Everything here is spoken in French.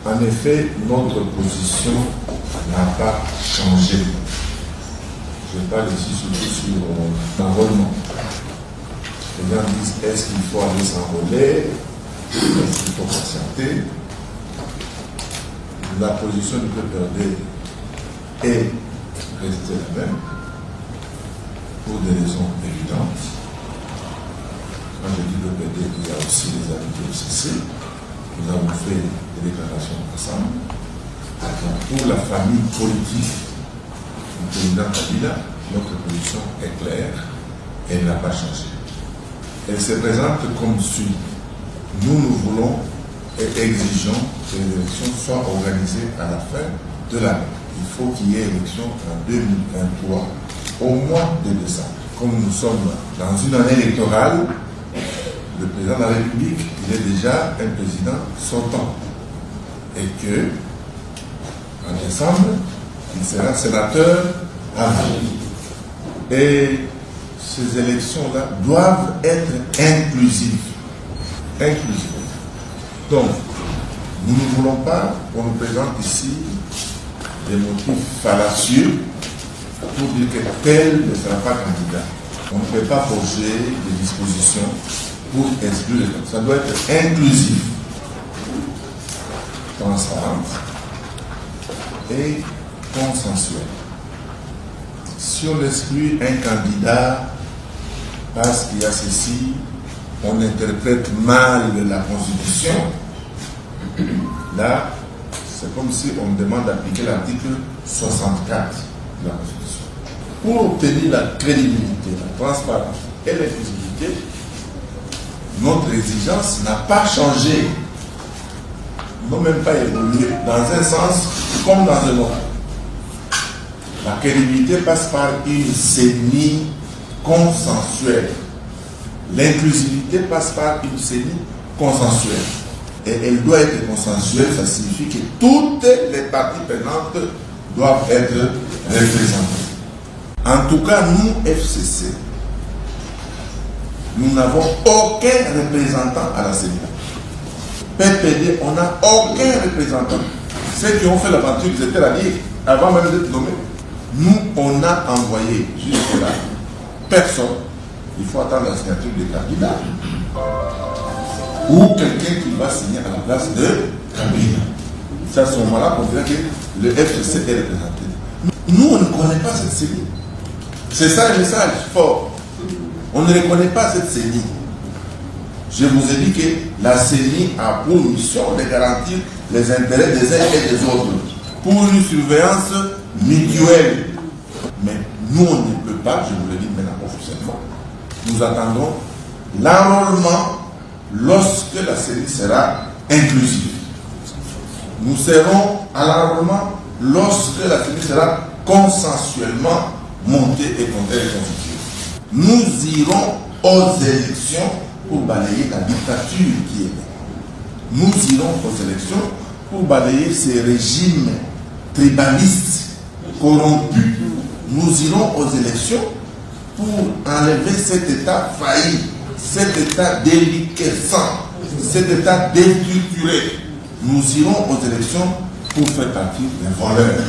En effet, notre position n'a pas changé. Je parle ici surtout sur l'enrôlement. Les gens disent, est-ce qu'il faut aller s'enrôler? Est-ce qu'il faut patienter? La position du PPRD est restée la même pour des raisons évidentes. Quand je dis le PD, il y a aussi les amis du FCC. Nous avons fait des déclarations ensemble. Pour la famille politique du président Kabila, notre position est claire. Elle n'a pas changé. Elle se présente comme suit. Nous voulons et exigeons que les élections soient organisées à la fin de l'année. Il faut qu'il y ait élection en 2023, au mois de décembre. Comme nous sommes dans une année électorale, le président de la République, il est déjà un président sortant. Et que, en décembre, il sera sénateur à vie. Et ces élections-là doivent être inclusives. Donc, nous ne voulons pas qu'on nous présente ici des motifs fallacieux pour dire que tel ne sera pas candidat. On ne peut pas forger des dispositions pour exclure les gens. Ça doit être inclusif, transparent et consensuel. Si on exclut un candidat parce qu'il y a ceci, on interprète mal la Constitution, là, c'est comme si on demande d'appliquer l'article 64 de la Constitution. Pour obtenir la crédibilité, la transparence et l'inclusivité, notre exigence n'a pas changé. Nous n'avons même pas évolué dans un sens comme dans un autre. La crédibilité passe par une CENI consensuelle. L'inclusivité passe par une CENI consensuelle. Et elle doit être consensuelle, ça signifie que toutes les parties prenantes doivent être représentées. En tout cas, nous, FCC, nous n'avons aucun représentant à la CENI. PPD, on n'a aucun représentant. Ceux qui ont fait l'aventure, ils étaient là avant même d'être nommés. Nous, on a envoyé jusque-là personne. Il faut attendre la signature de Kabila ou quelqu'un qui va signer à la place de Kabila. C'est à ce moment-là qu'on dirait que le FCC est représenté. Nous, on ne connaît pas cette CENI. C'est ça le message fort. On ne reconnaît pas cette CENI. Je vous ai dit que la CENI a pour mission de garantir les intérêts des uns et des autres pour une surveillance mutuelle. Mais nous, on ne peut pas, je vous le dis maintenant officiellement, nous attendons l'enrôlement lorsque la CENI sera inclusive. Nous serons à l'enrôlement lorsque la CENI sera consensuellement montée et comptée et constituée. Nous irons aux élections pour balayer la dictature qui est là. Nous irons aux élections pour balayer ces régimes tribalistes corrompus. Nous irons aux élections pour enlever cet État failli, cet État déliquescent, cet État déstructuré. Nous irons aux élections pour faire partie des voleurs.